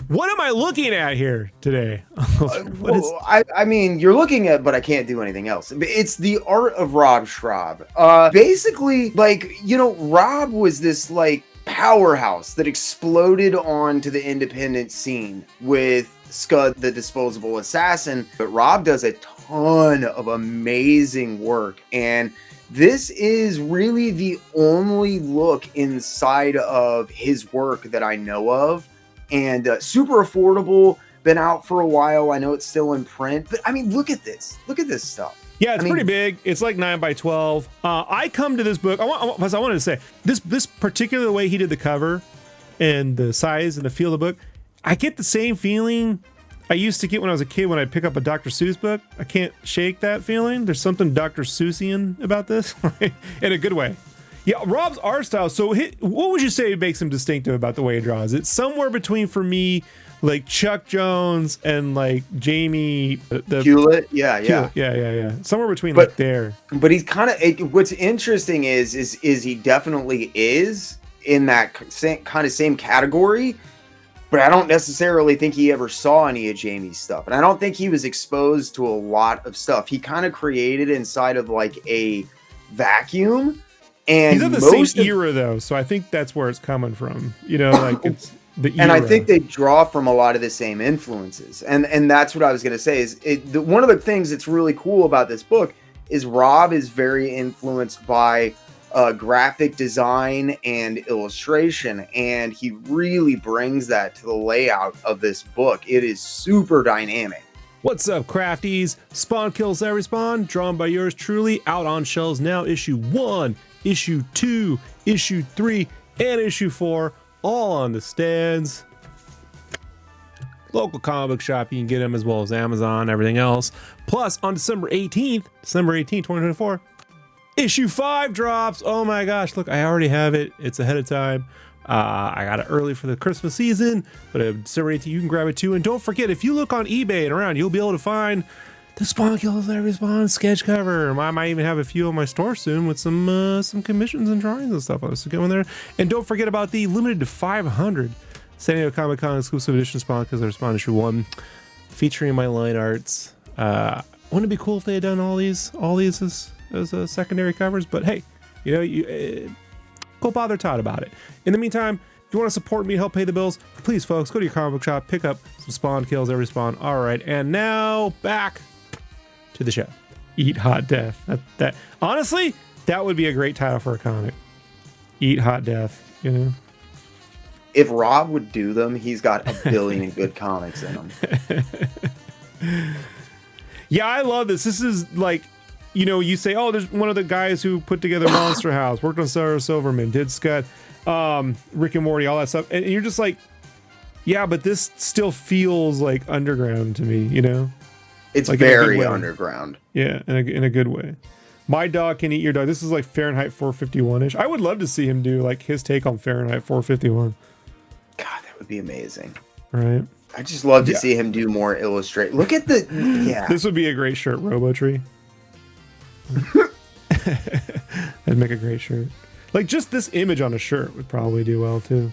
What am I looking at here today? I mean, you're looking at, but I can't do anything else. It's the art of Rob Schrab. Basically, like, you know, Rob was this like powerhouse that exploded onto the independent scene with Scud, the Disposable Assassin. But Rob does a ton of amazing work, and this is really the only look inside of his work that I know of. And super affordable, been out for a while. I know it's still in print, but I mean, look at this stuff. Yeah, it's pretty big. It's like 9x12. I come to this book. I wanted to say this particular way he did the cover and the size and the feel of the book. I get the same feeling I used to get when I was a kid when I'd pick up a Dr. Seuss book. I can't shake that feeling. There's something Dr. Seussian about this, in a good way. Yeah, Rob's art style. So what would you say makes him distinctive about the way he draws? It's somewhere between, for me, like Chuck Jones and like Jamie Hewlett. Yeah. Somewhere between like there. But he's kind of, what's interesting is he definitely is in that same category. But I don't necessarily think he ever saw any of Jamie's stuff. And I don't think he was exposed to a lot of stuff. He kind of created inside of like a vacuum. And he's of the same era, though, so I think that's where it's coming from. You know, like it's the era. And I think they draw from a lot of the same influences. And that's what I was going to say. Is one of the things that's really cool about this book is Rob is very influenced by graphic design and illustration, and he really brings that to the layout of this book. It is super dynamic. What's up, crafties? Spawn Kills Every Spawn, drawn by yours truly, out on shelves now. Issue 1, issue 2, issue 3, and issue 4, all on the stands. Local comic book shop, you can get them, as well as Amazon, everything else. Plus, on December 18th, 2024, issue 5 drops. Oh my gosh, look, I already have it. It's ahead of time. I got it early for the Christmas season, but December 18th, you can grab it too. And don't forget, if you look on eBay and around, you'll be able to find the Spawn Kills Every Spawn sketch cover. I might even have a few in my store soon with some commissions and drawings and stuff on it. So go in there. And don't forget about the limited to 500 San Diego Comic Con exclusive edition Spawn Kills Every Spawn issue 1, featuring my line arts. Wouldn't it be cool if they had done all these as secondary covers? But hey, you know, go bother Todd about it. In the meantime, if you want to support me, help pay the bills, please, folks, go to your comic book shop, pick up some Spawn Kills Every Spawn. All right, and now back to the show. Eat Hot Death. That honestly, that would be a great title for a comic. Eat Hot Death. You know, if Rob would do them, he's got a billion good comics in him. Yeah, I love this. This is like, you know, you say, oh, there's one of the guys who put together Monster House, worked on Sarah Silverman, did Scud, Rick and Morty, all that stuff. And you're just like, yeah, but this still feels like underground to me, you know? It's like very underground. Yeah, in a good way. My Dog Can Eat Your Dog. This is like Fahrenheit 451-ish. I would love to see him do like his take on Fahrenheit 451. God, that would be amazing. Right? I just love to see him do more illustrate. Look at the, This would be a great shirt, Robotree. That'd make a great shirt. Like just this image on a shirt would probably do well too.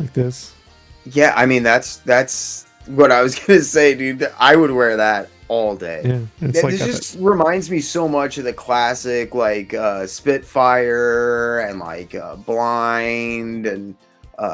Like this. Yeah, I mean that's what I was gonna say, dude. I would wear that all day. Yeah, it just reminds me so much of the classic like Spitfire and like Blind and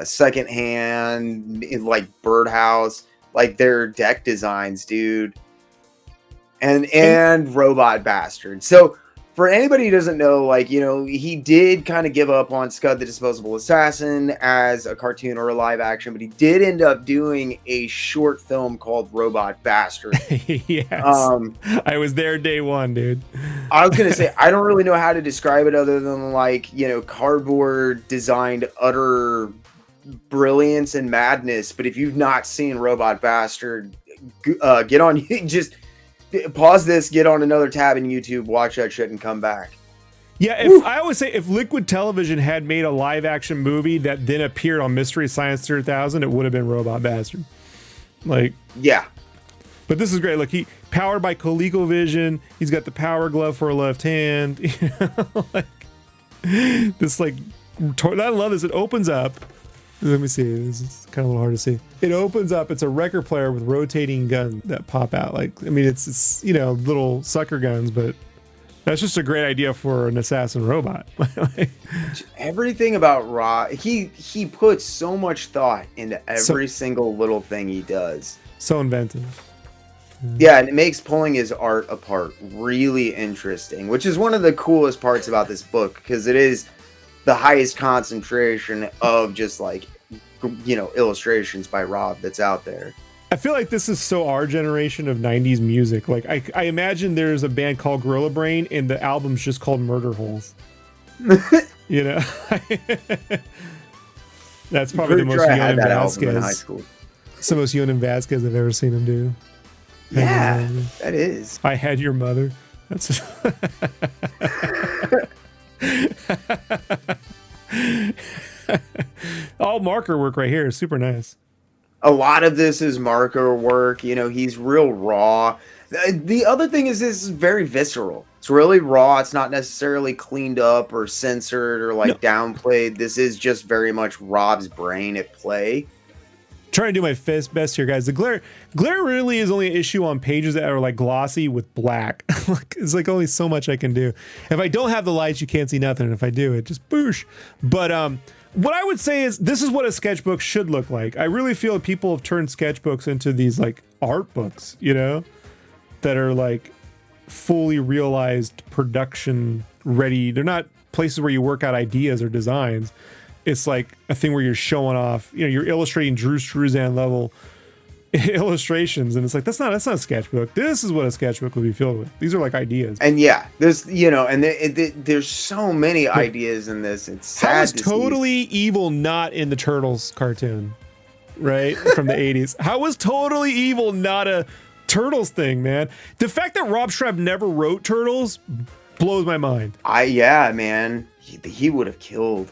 Secondhand, like Birdhouse, like their deck designs, dude. And Robot Bastard. So for anybody who doesn't know, like, you know, he did kind of give up on Scud the Disposable Assassin as a cartoon or a live action, but he did end up doing a short film called Robot Bastard. Yes. I was there day one, dude. I was going to say, I don't really know how to describe it other than like, you know, cardboard designed utter brilliance and madness. But if you've not seen Robot Bastard, get on, just pause this, get on another tab in YouTube, watch that shit, and come back. Yeah, I always say if Liquid Television had made a live action movie that then appeared on Mystery Science 3000, it would have been Robot Bastard. Like, yeah. But this is great. Look, he powered by ColecoVision. He's got the power glove for a left hand. You know, like this, like I love this. It opens up, Let me see. This is kind of a little hard to see. It opens up. It's a record player with rotating guns that pop out. Like, I mean, it's you know, little sucker guns, but that's just a great idea for an assassin robot. Everything about Rob, he puts so much thought into every single little thing he does. So inventive. Yeah, and it makes pulling his art apart really interesting, which is one of the coolest parts about this book, because it is the highest concentration of just like, you know, illustrations by Rob that's out there. I feel like this is so our generation of 90s music. Like, I imagine there's a band called Gorilla Brain and the album's just called Murder Holes. You know? That's probably the most Yonan Vasquez. It's the most Yonan Vasquez I've ever seen him do. Yeah, that is. I Had Your Mother. That's all marker work right here. Super nice. A lot of this is marker work. You know, he's real raw. The other thing is this is very visceral. It's really raw. It's not necessarily cleaned up or censored or like downplayed. This is just very much Rob's brain at play. Trying to do my best here, guys. The glare really is only an issue on pages that are like glossy with black. It's like only so much I can do. If I don't have the lights, you can't see nothing. And if I do, it just boosh. But what I would say is this is what a sketchbook should look like. I really feel people have turned sketchbooks into these like art books, you know, that are like fully realized production ready. They're not places where you work out ideas or designs. It's like a thing where you're showing off, you know, you're illustrating Drew Struzan level illustrations, and it's like that's not a sketchbook. This is what a sketchbook would be filled with. These are like ideas. And yeah, there's, you know, and there's so many ideas in this. It's sad. How is Totally Evil not in the Turtles cartoon, right, from the 80s? How was Totally Evil not a Turtles thing, man? The fact that Rob Schrab never wrote Turtles blows my mind. Yeah, man, he would have killed.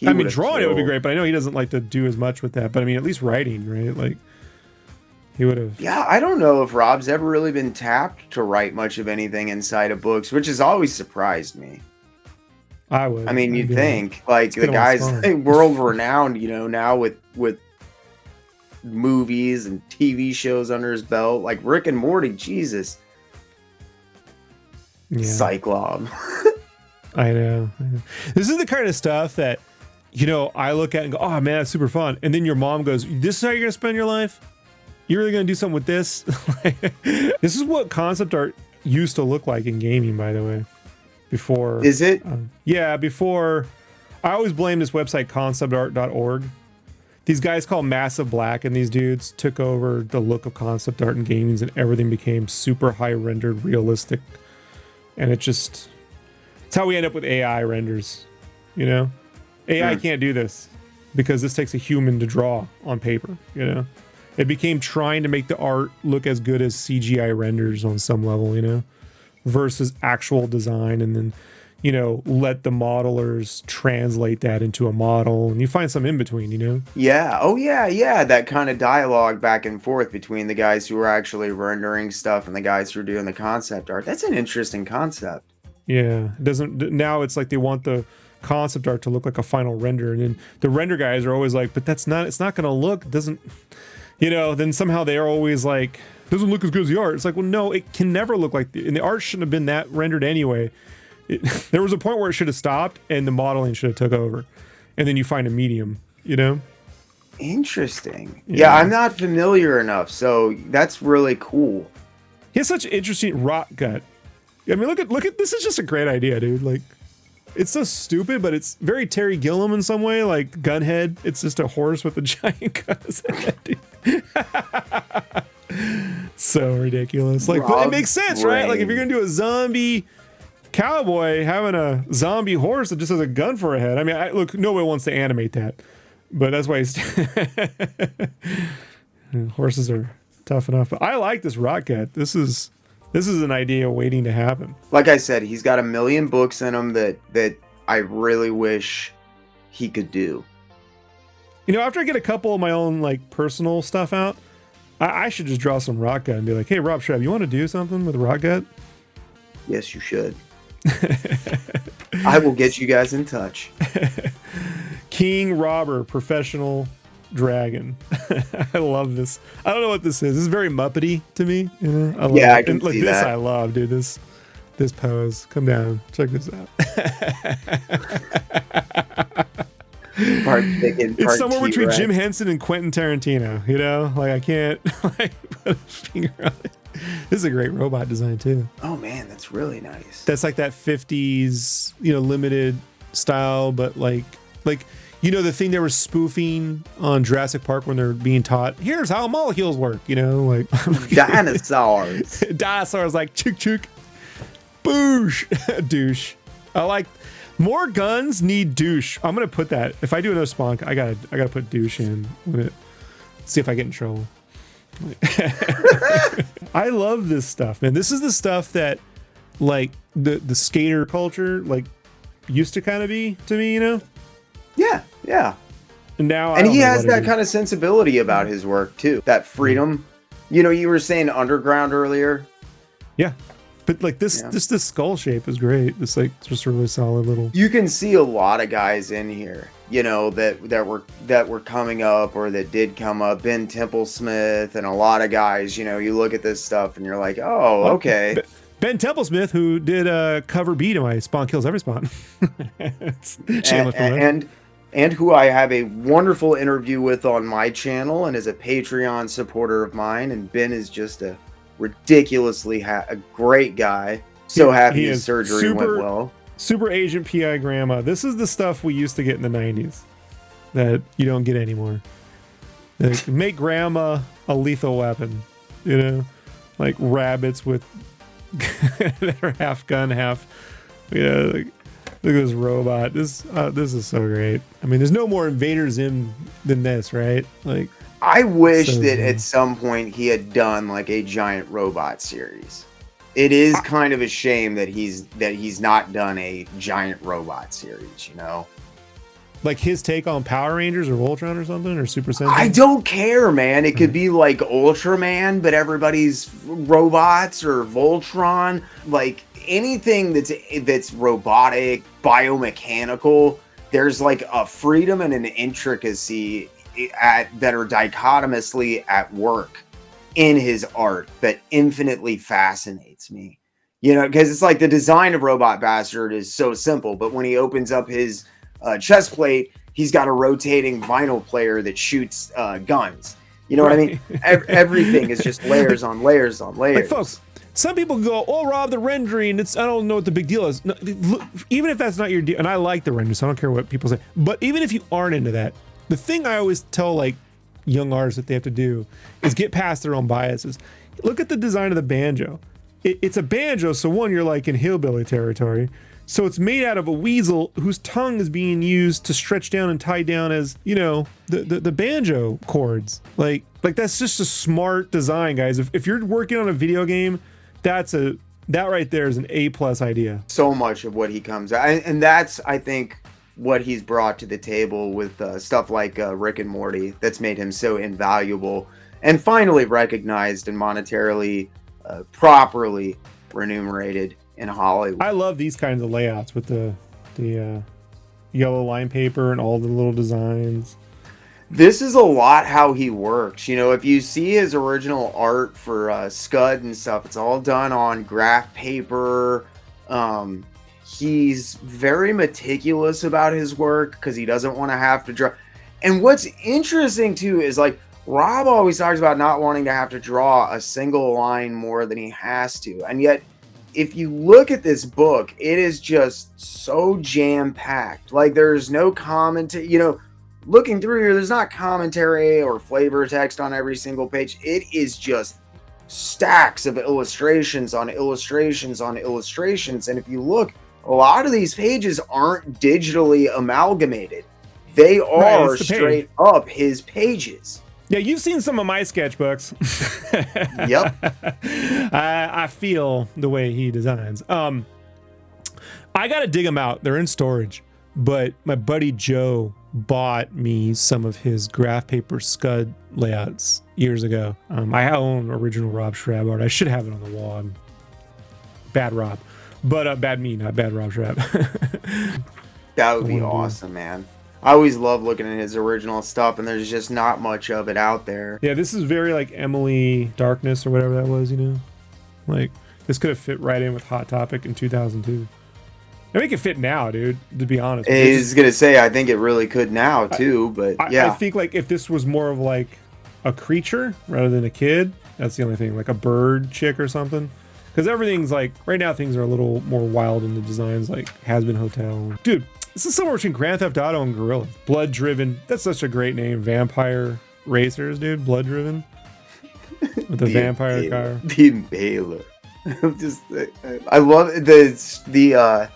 I mean, drawing it would be great, but I know he doesn't like to do as much with that. But I mean, at least writing, right? Like, he would have. Yeah, I don't know if Rob's ever really been tapped to write much of anything inside of books, which has always surprised me. I would. I mean, you'd think like the guy's world renowned, you know, now with movies and TV shows under his belt, like Rick and Morty. Jesus, yeah. Cyclops. I know. This is the kind of stuff that, you know, I look at and go, oh man, that's super fun. And then your mom goes, this is how you're going to spend your life? You're really going to do something with this? This is what concept art used to look like in gaming, by the way. Before. Is it? Yeah, before. I always blame this website, conceptart.org. These guys called Massive Black, and these dudes took over the look of concept art in gaming, and everything became super high rendered, realistic. And it's how we end up with AI renders, you know? AI can't do this because this takes a human to draw on paper, you know? It became trying to make the art look as good as CGI renders on some level, you know? Versus actual design, and then, you know, let the modelers translate that into a model, and you find some in between, you know? Yeah. Oh, yeah. That kind of dialogue back and forth between the guys who are actually rendering stuff and the guys who are doing the concept art. That's an interesting concept. Yeah. It doesn't. Now it's like they want the concept art to look like a final render, and then the render guys are always like, but it's not going to look, doesn't, you know, then somehow they're always like, doesn't look as good as the art. It's like, well, no, it can never look like and the art shouldn't have been that rendered anyway. There was a point where it should have stopped and the modeling should have took over, and then you find a medium, you know? Interesting. Yeah, I'm not familiar enough, so that's really cool. He has such interesting rock gut. I mean, look at this is just a great idea, dude. Like, it's so stupid, but it's very Terry Gilliam in some way, like Gunhead. It's just a horse with a giant gun. So ridiculous. Like, but it makes sense, right? Like, if you're gonna do a zombie cowboy having a zombie horse that just has a gun for a head. I mean, look, nobody wants to animate that, but that's why he's horses are tough enough. But I like this rock cat. This is an idea waiting to happen. Like I said, he's got a million books in him that I really wish he could do. You know, after I get a couple of my own like personal stuff out, I should just draw some rock gut and be like, hey, Rob Schrab, you want to do something with rock gut? Yes, you should. I will get you guys in touch. King Robber, professional dragon. I love this. I don't know what this is. This is very Muppety to me. You know? I love Yeah, it. I can and, like, see this that. I love, dude. This pose. Come down. Check this out. Part chicken, It's part somewhere between T-Rex. Jim Henson and Quentin Tarantino, you know? Like, I can't like put a finger on it. This is a great robot design too. Oh man, that's really nice. That's like that 50s, you know, limited style, but like you know, the thing they were spoofing on Jurassic Park when they're being taught, here's how molecules work, you know, like Dinosaurs. dinosaurs, like chook chook, boosh, douche. I like more guns need douche. I'm gonna put that. If I do another spawn, I gotta put douche in. See if I get in trouble. I love this stuff, man. This is the stuff that like the skater culture like used to kind of be to me, you know? Yeah. And now And he has that kind of sensibility about his work too. That freedom. You know, you were saying underground earlier. Yeah. But like this skull shape is great. It's like just a really solid little. You can see a lot of guys in here, you know, that were coming up or that did come up. Ben Templesmith and a lot of guys, you know, you look at this stuff and you're like, oh, okay. Ben Templesmith, who did a cover beat in my Spawn Kills Every Spawn. and who I have a wonderful interview with on my channel and is a Patreon supporter of mine. And Ben is just a ridiculously a great guy. So happy his surgery went well. Super Agent PI Grandma. This is the stuff we used to get in the 90s that you don't get anymore. Like, make Grandma a lethal weapon, you know, like rabbits with that are half gun, half, you know, like, look at this robot. This is so great. I mean, there's no more Invader Zim than this, right? Like, I wish that at some point he had done like a giant robot series. It is kind of a shame that he's not done a giant robot series, you know? Like his take on Power Rangers or Voltron or something, or Super Sentai? I don't care, man. It could be like Ultraman, but everybody's robots, or Voltron. Like anything that's robotic, biomechanical, there's like a freedom and an intricacy that are dichotomously at work in his art that infinitely fascinates me. You know, because it's like the design of Robot Bastard is so simple, but when he opens up his chest plate, he's got a rotating vinyl player that shoots guns. You know what I mean? Everything is just layers on layers on layers. Like, folks, some people go, "Oh, Rob, the rendering, I don't know what the big deal is." No, look, even if that's not your deal, and I like the rendering, so I don't care what people say. But even if you aren't into that, the thing I always tell like young artists that they have to do is get past their own biases. Look at the design of the banjo. It's a banjo, so one, you're like in hillbilly territory. So it's made out of a weasel whose tongue is being used to stretch down and tie down as, you know, the banjo chords. Like that's just a smart design, guys. If you're working on a video game, that right there is an A+ idea. So much of what he comes out, and that's, I think, what he's brought to the table with stuff like Rick and Morty that's made him so invaluable and finally recognized and monetarily properly remunerated in Hollywood. I love these kinds of layouts with the yellow line paper and all the little designs. This is a lot how he works. You know, if you see his original art for Scud and stuff, it's all done on graph paper. He's very meticulous about his work because he doesn't want to have to draw. And what's interesting too is like Rob always talks about not wanting to have to draw a single line more than he has to. And yet, if you look at this book, it is just so jam-packed. Like there's no commentary, you know, looking through here, there's not commentary or flavor text on every single page. It is just stacks of illustrations on illustrations on illustrations. And if you look, a lot of these pages aren't digitally amalgamated. They are straight up his pages. Yeah, you've seen some of my sketchbooks. Yep. I feel the way he designs. I gotta dig them out. They're in storage. But my buddy Joe bought me some of his graph paper Scud layouts years ago. I own original Rob Schrab art. I should have it on the wall. Bad Rob. But bad me, not bad Rob Schrab. That would be awesome, man. I always love looking at his original stuff, and there's just not much of it out there. Yeah, this is very like Emily Darkness or whatever that was, you know? Like, this could have fit right in with Hot Topic in 2002. I think it fit now, dude, to be honest. I was going to say, I think it really could now, too, but yeah. I think, like, if this was more of, like, a creature rather than a kid, that's the only thing. Like a bird chick or something. Because everything's, like, right now things are a little more wild in the designs, like Has Been Hotel. Dude, this is somewhere between Grand Theft Auto and Gorilla. Blood Driven. That's such a great name. Vampire Racers, dude. Blood Driven. With the vampire car. The Impaler. I love the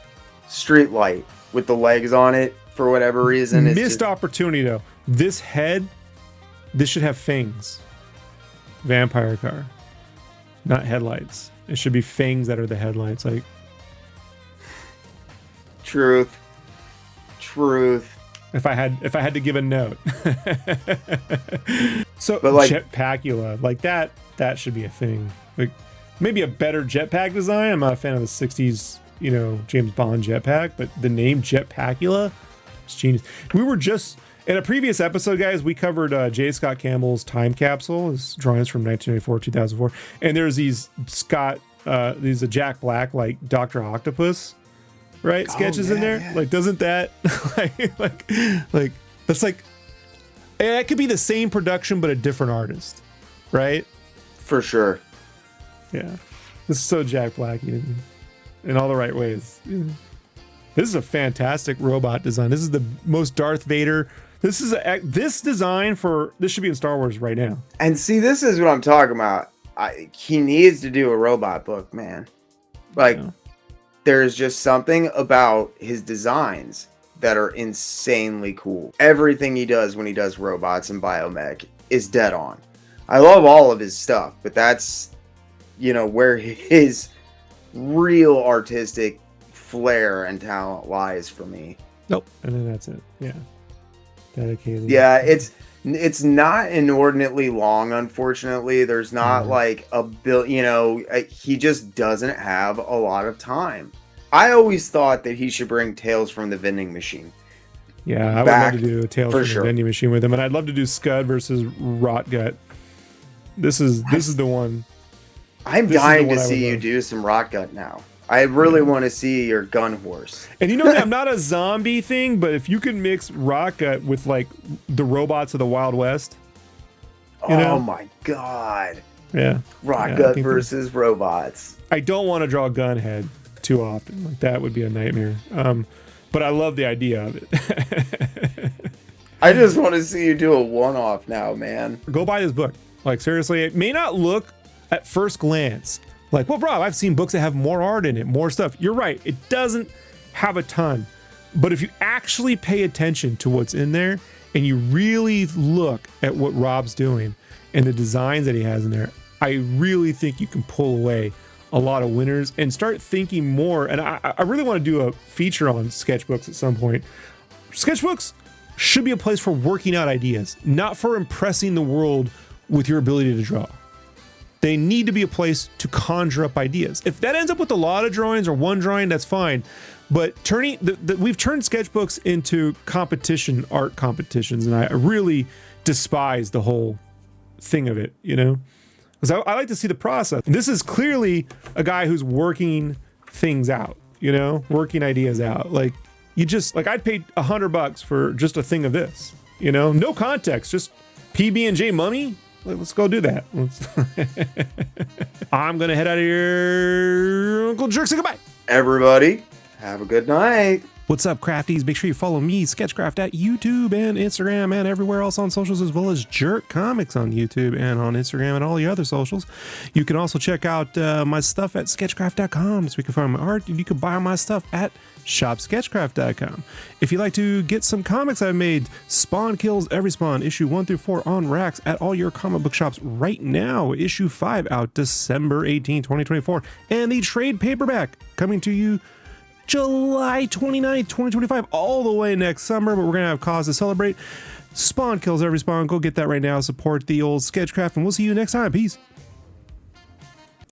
street light with the legs on it for whatever reason. Missed opportunity though. This head, this should have fangs. Vampire car, not headlights. It should be fangs that are the headlights. Like truth. If I had to give a note. So, but like Jetpackula, like that should be a thing. Like maybe a better jetpack design. I'm not a fan of the 60s, you know, James Bond jetpack, but the name Jetpackula is genius. We were just in a previous episode, guys, we covered J. Scott Campbell's Time Capsule, his drawings from 1994, 2004, and there's these these Jack Black like Dr. Octopus, right? Sketches in there. Yeah. Like, doesn't that like that's like it could be the same production but a different artist, right? For sure. Yeah, this is so Jack Black in all the right ways. This is a fantastic robot design. This is the most Darth Vader. This design for this should be in Star Wars right now. And see, this is what I'm talking about. He needs to do a robot book, man. Like, there's just something about his designs that are insanely cool. Everything he does when he does robots and biomech is dead on. I love all of his stuff, but that's, you know, where his real artistic flair and talent lies for me. Nope. And then that's it. Yeah. Dedicated. Yeah, it's not inordinately long, unfortunately. There's not like you know, he just doesn't have a lot of time. I always thought that he should bring Tales from the Vending Machine. Yeah, I would love to do a Tales from the Vending Machine with him, and I'd love to do Scud versus Rotgut. This is the one. I'm dying to see you do some Rotgut now. I really want to see your gun horse. And you know, I'm not a zombie thing, but if you can mix Rotgut with like the robots of the Wild West. Oh my God. Yeah. Rotgut versus robots. I don't want to draw Gunhead too often. Like that would be a nightmare. But I love the idea of it. I just want to see you do a one-off now, man. Go buy this book. Like seriously, it may not look at first glance like, well, Rob, I've seen books that have more art in it, more stuff. You're right. It doesn't have a ton. But if you actually pay attention to what's in there and you really look at what Rob's doing and the designs that he has in there, I really think you can pull away a lot of winners and start thinking more. And I really want to do a feature on sketchbooks at some point. Sketchbooks should be a place for working out ideas, not for impressing the world with your ability to draw. They need to be a place to conjure up ideas. If that ends up with a lot of drawings or one drawing, that's fine. But we've turned sketchbooks into art competitions, and I really despise the whole thing of it, you know? Because I like to see the process. This is clearly a guy who's working things out, you know? Working ideas out. Like, I'd pay $100 for just a thing of this, you know? No context, just PB&J mummy. Let's go do that. I'm going to head out of here. Uncle Jerk, say goodbye. Everybody, have a good night. What's up, crafties? Make sure you follow me, Sketchcraft, at YouTube and Instagram and everywhere else on socials, as well as Jerk Comics on YouTube and on Instagram and all the other socials. You can also check out my stuff at sketchcraft.com, so we can find my art, and you can buy my stuff at shopsketchcraft.com. If you'd like to get some comics I've made, Spawn Kills Every Spawn, issue 1 through 4 on racks at all your comic book shops right now. Issue 5 out December 18, 2024. And the trade paperback coming to you July 29th, 2025, all the way next summer, but we're going to have cause to celebrate. Spawn Kills Every Spawn. Go get that right now. Support the old Sketchcraft, and we'll see you next time. Peace.